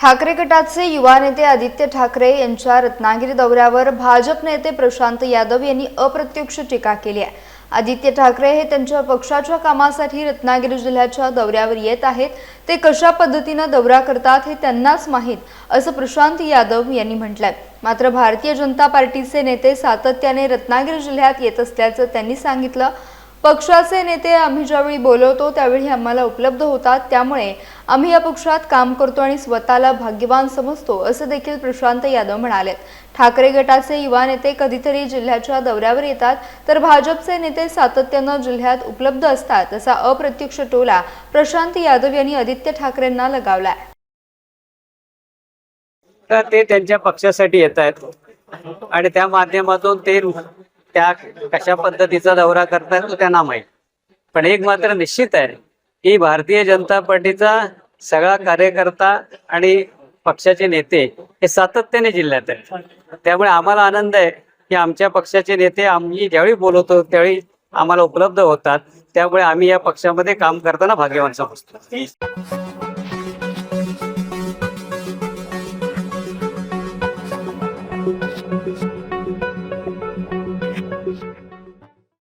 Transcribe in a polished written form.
ठाकरे गटाचे युवा नेते आदित्य ठाकरे यांच्या रत्नागिरी दौऱ्यावर भाजप नेते प्रशांत यादव यांनी अप्रत्यक्ष टीका केली आहे। आदित्य ठाकरे हे त्यांच्या पक्षाच्या कामासाठी रत्नागिरी जिल्ह्याच्या दौऱ्यावर येत आहेत। ते कशा पद्धतीने दौरा करतात हे त्यांनाच माहीत, असं प्रशांत यादव यांनी म्हटलंय। मात्र भारतीय जनता पार्टीचे नेते सातत्याने रत्नागिरी जिल्ह्यात येत असल्याचं त्यांनी सांगितलं। पक्षाचे नेते आम्ही ज्यावेळी बोलवतो त्यावेळी आम्हाला उपलब्ध होतात, त्यामुळे आम्ही या पक्षात काम करतो आणि स्वतःला भाग्यवान समजतो, असं देखील प्रशांत यादव म्हणाले। ठाकरे गटाचे युवा नेते कधीतरी जिल्ह्याच्या दौऱ्यावर येतात तर भाजपचे नेते सातत्याने जिल्ह्यात उपलब्ध असतात, असा अप्रत्यक्ष टोला प्रशांत यादव यांनी आदित्य ठाकरेंना लगावलाय। तर ते त्यांच्या पक्षासाठी येत आहेत आणि त्या माध्यमातून ते त्या कशा पद्धतीचा दौरा करतात त्यांना माहीत। पण एक मात्र निश्चित आहे की भारतीय जनता पार्टीचा सगळा कार्यकर्ता आणि पक्षाचे नेते हे सातत्याने जिल्ह्यात आहेत। त्यामुळे आम्हाला आनंद आहे की आमच्या पक्षाचे नेते आम्ही ज्यावेळी बोलवतो त्यावेळी आम्हाला उपलब्ध होतात, त्यामुळे आम्ही या पक्षामध्ये काम करताना भाग्यवान समजतो।